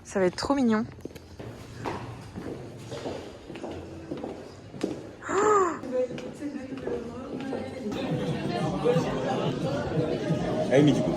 Ça va être trop mignon. Ah oui, mais du coup.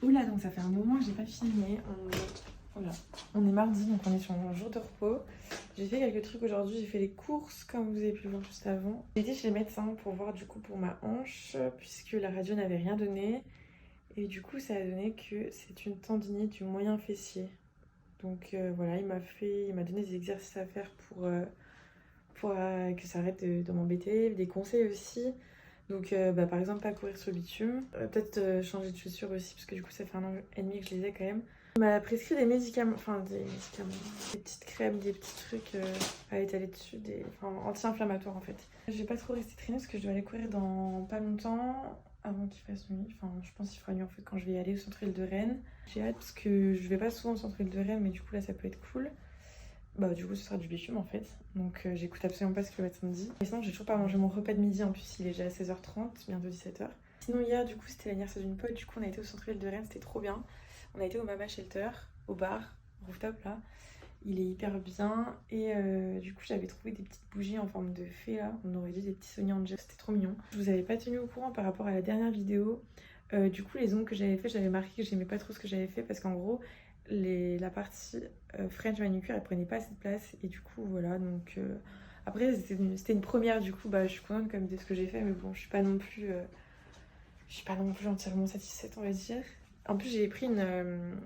Oula, donc ça fait un moment que j'ai pas filmé. On est mardi, donc on est sur mon jour de repos. J'ai fait quelques trucs aujourd'hui, j'ai fait les courses comme vous avez pu le voir juste avant. J'ai été chez le médecin pour voir du coup pour ma hanche, puisque la radio n'avait rien donné. Et du coup ça a donné que c'est une tendinite du moyen fessier. Donc voilà, il m'a donné des exercices à faire pour que ça arrête de m'embêter, des conseils aussi. Donc par exemple pas courir sur le bitume, peut-être changer de chaussures aussi parce que du coup ça fait 1 an et demi que je les ai quand même. Il m'a prescrit des médicaments, des petites crèmes, des petits trucs à étaler dessus, anti-inflammatoires en fait. Je vais pas trop rester traîner parce que je dois aller courir dans pas longtemps avant qu'il fasse nuit. Enfin je pense qu'il fera nuit en fait quand je vais y aller au centre-ville de Rennes. J'ai hâte parce que je vais pas souvent au centre-ville de Rennes mais du coup là ça peut être cool. Bah du coup ce sera du bitume en fait, donc j'écoute absolument pas ce que le médecin me dit. Et sinon j'ai toujours pas mangé mon repas de midi, en plus il est déjà à 16h30, bientôt 17h. Sinon hier du coup c'était l'anniversaire d'une pote, du coup on a été au centre-ville de Rennes, c'était trop bien. On a été au Mama Shelter, au bar, rooftop là. Il est hyper bien et du coup j'avais trouvé des petites bougies en forme de fée là, on aurait dit des petits Sony Angel, c'était trop mignon. Je vous avais pas tenu au courant par rapport à la dernière vidéo. Du coup les ongles que j'avais fait, j'avais marqué que j'aimais pas trop ce que j'avais fait parce qu'en gros la partie French manucure elle prenait pas assez de place et du coup voilà donc après c'était une première du coup bah je suis contente comme de ce que j'ai fait mais bon je suis pas non plus entièrement satisfaite on va dire. En plus j'ai pris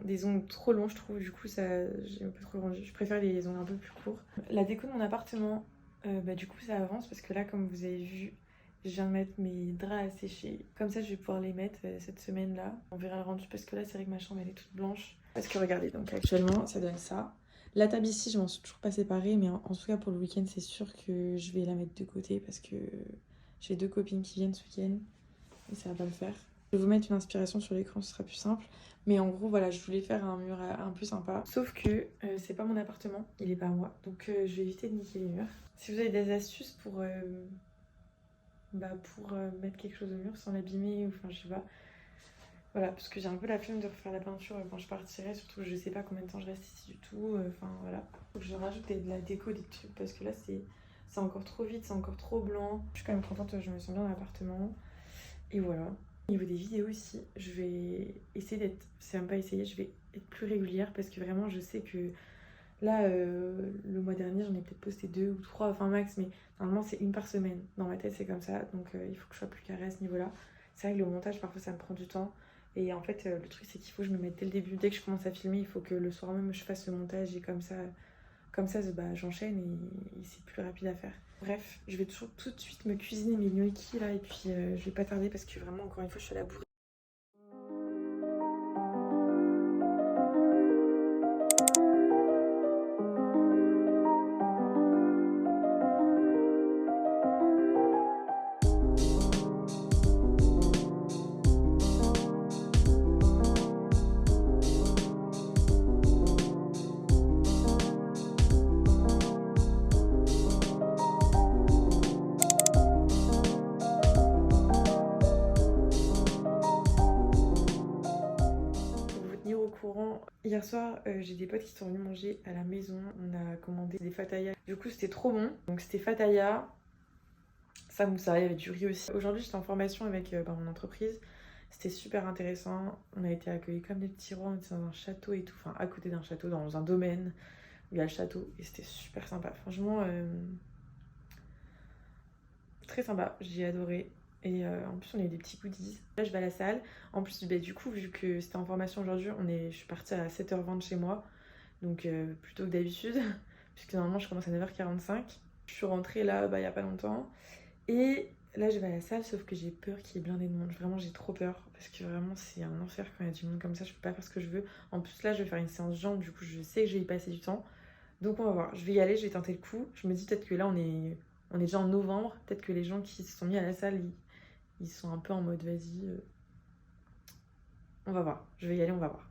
des ongles trop longs je trouve, du coup ça j'ai un peu trop rendu, je préfère les ongles un peu plus courts. La déco de mon appartement bah du coup ça avance parce que là comme vous avez vu je viens de mettre mes draps à sécher. Comme ça, je vais pouvoir les mettre cette semaine-là. On verra le rendu parce que là, c'est vrai que ma chambre, elle est toute blanche. Parce que regardez, donc actuellement, ça donne ça. La table ici, je m'en suis toujours pas séparée. Mais en tout cas, pour le week-end, c'est sûr que je vais la mettre de côté parce que j'ai 2 copines qui viennent ce week-end. Et ça va pas le faire. Je vais vous mettre une inspiration sur l'écran, ce sera plus simple. Mais en gros, voilà, je voulais faire un mur un peu sympa. Sauf que c'est pas mon appartement, il est pas à moi. Donc je vais éviter de niquer les murs. Si vous avez des astuces pour mettre quelque chose au mur sans l'abîmer ou enfin je sais pas, voilà parce que j'ai un peu la flemme de refaire la peinture quand je partirai, surtout que je sais pas combien de temps je reste ici du tout, enfin voilà, faut que je rajoute de la déco, des trucs parce que là c'est encore trop vite, c'est encore trop blanc. Je suis quand même contente, je me sens bien dans l'appartement et voilà. Au niveau des vidéos aussi, je vais essayer d'être, c'est même pas essayer, je vais être plus régulière parce que vraiment je sais que là, le mois dernier, j'en ai peut-être posté 2 ou 3, enfin max, mais normalement c'est une par semaine. Dans ma tête, c'est comme ça, donc il faut que je sois plus carrée à ce niveau-là. C'est vrai que le montage, parfois, ça me prend du temps. Et en fait, le truc, c'est qu'il faut que je me mette dès le début. Dès que je commence à filmer, il faut que le soir même, je fasse le montage. Et comme ça bah, j'enchaîne et c'est plus rapide à faire. Bref, je vais toujours tout de suite me cuisiner mes gnocchis là. Et puis, je vais pas tarder parce que vraiment, encore une fois, je suis à la bourre. Hier soir, j'ai des potes qui sont venus manger à la maison. On a commandé des fatayas. Du coup, c'était trop bon. Donc, c'était fataya, samoussa, il y avait du riz aussi. Aujourd'hui, j'étais en formation avec mon entreprise. C'était super intéressant. On a été accueillis comme des petits rois. On était dans un château et tout. Enfin, à côté d'un château, dans un domaine où il y a le château. Et c'était super sympa. Franchement, très sympa. J'ai adoré. Et en plus, on a eu des petits goodies. Là, je vais à la salle. En plus, bah, du coup, vu que c'était en formation aujourd'hui, je suis partie à 7h20 chez moi. Donc, plutôt que d'habitude. Puisque normalement, je commence à 9h45. Je suis rentrée là, il y a pas longtemps. Et là je vais à la salle, sauf que j'ai peur qu'il y ait blindé de monde. Vraiment, j'ai trop peur parce que vraiment, c'est un enfer quand il y a du monde comme ça. Je peux pas faire ce que je veux. En plus, là, je vais faire une séance jambes, du coup, je sais que je vais y passer du temps. Donc, on va voir. Je vais y aller, je vais tenter le coup. Je me dis peut-être que là, on est déjà en novembre. Peut-être que les gens qui se sont mis à la salle, ils sont un peu en mode vas-y. On va voir. Je vais y aller, on va voir.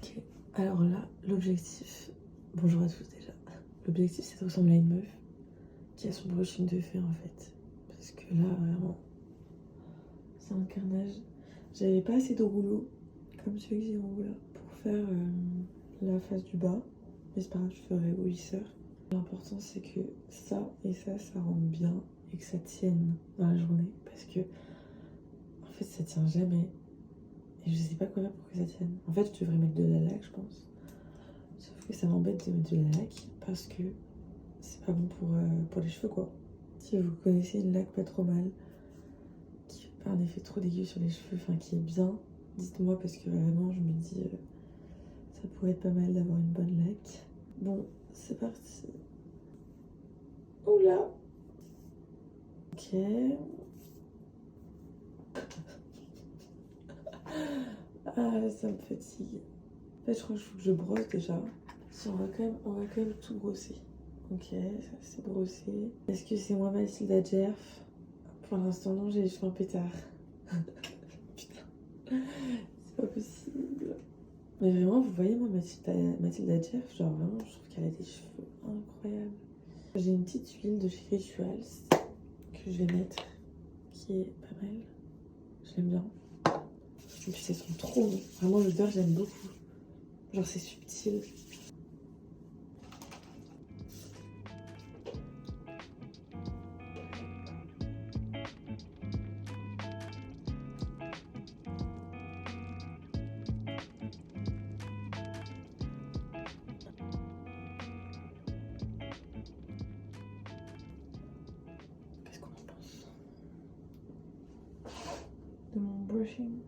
Ok, alors là, l'objectif. Bonjour à tous déjà. L'objectif, c'est de ressembler à une meuf qui a son brushing de fait en fait. Parce que là, vraiment, c'est un carnage. J'avais pas assez de rouleaux, comme ceux que j'ai en haut là, pour faire la face du bas. Mais c'est pas grave, je ferai au lisseur. L'important, c'est que ça et ça rentre bien et que ça tienne dans la journée. Parce que, en fait, ça tient jamais. Et je sais pas quoi faire pour que ça tienne. En fait, je devrais mettre de la laque, je pense. Sauf que ça m'embête de mettre de la laque parce que c'est pas bon pour les cheveux, quoi. Si vous connaissez une laque pas trop mal, qui fait pas un effet trop dégueu sur les cheveux, enfin qui est bien, dites-moi parce que vraiment, je me dis, ça pourrait être pas mal d'avoir une bonne laque. Bon, c'est parti. Oula. Ok. Ah, ça me fatigue. En fait, je crois qu'il faut que je brosse déjà. Si on va quand même tout brosser. Ok, ça c'est brossé. Est-ce que c'est moi Mathilda Djerf? Pour l'instant, non, j'ai les cheveux en pétard. Putain, c'est pas possible. Mais vraiment, vous voyez, moi, Mathilda Djerf, genre vraiment, je trouve qu'elle a des cheveux incroyables. J'ai une petite huile de chez Rituals que je vais mettre, qui est pas mal. Je l'aime bien. Et puis, ça sent trop bon. Vraiment, l'odeur, j'aime beaucoup. Genre, c'est subtil. Qu'est-ce qu'on en pense de mon brushing?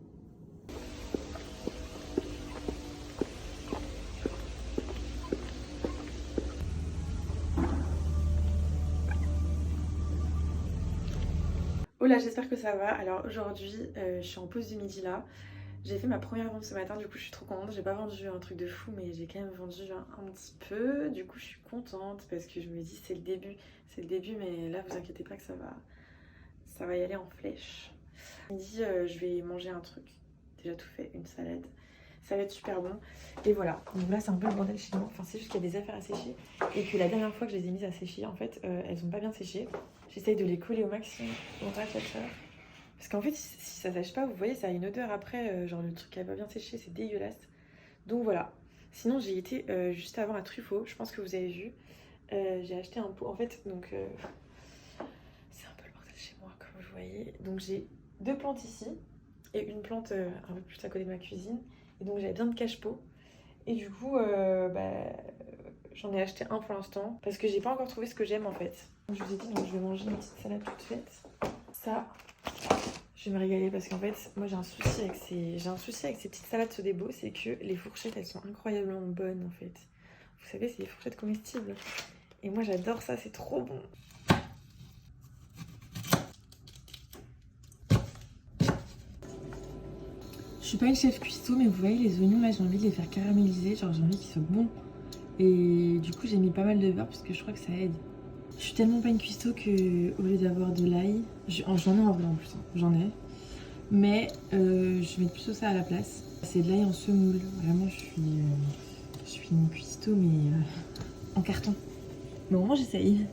Oh là, j'espère que ça va. Alors aujourd'hui, je suis en pause du midi là. J'ai fait ma première vente ce matin, du coup je suis trop contente. J'ai pas vendu un truc de fou, mais j'ai quand même vendu un petit peu. Du coup je suis contente parce que je me dis c'est le début. C'est le début, mais là vous inquiétez pas que ça va y aller en flèche. Midi, je vais manger un truc. Déjà tout fait, une salade. Ça va être super bon. Et voilà. Donc là c'est un peu le bordel chez moi. Enfin c'est juste qu'il y a des affaires à sécher. Et que la dernière fois que je les ai mises à sécher, en fait, elles ont pas bien séché. J'essaye de les coller au maximum au rafraîchisseur. Parce qu'en fait, si ça sèche pas, vous voyez, ça a une odeur après, genre le truc qui a pas bien séché, c'est dégueulasse. Donc voilà. Sinon, j'ai été juste avant à Truffaut, je pense que vous avez vu. J'ai acheté un pot, en fait, donc c'est un peu le bordel chez moi, comme vous voyez. Donc j'ai 2 plantes ici et une plante un peu plus à côté de ma cuisine. Et donc j'avais besoin de cache-pot. Et du coup, j'en ai acheté un pour l'instant parce que j'ai pas encore trouvé ce que j'aime en fait. Je vous ai dit, donc je vais manger une petite salade toute faite. Ça, je vais me régaler parce qu'en fait, moi j'ai un souci avec ces petites salades Sodebo, c'est que les fourchettes elles sont incroyablement bonnes en fait. Vous savez, c'est des fourchettes comestibles. Et moi j'adore ça, c'est trop bon. Je suis pas une chef cuistot, mais vous voyez les oignons là, j'ai envie de les faire caraméliser, genre j'ai envie qu'ils soient bons. Et du coup j'ai mis pas mal de beurre parce que je crois que ça aide. Je suis tellement pas une cuistot que au lieu d'avoir de l'ail, j'en ai en vrai en plus, hein, j'en ai. Mais je vais mettre plutôt ça à la place. C'est de l'ail en semoule. Vraiment je suis une cuistot mais en carton. Mais au moins j'essaye.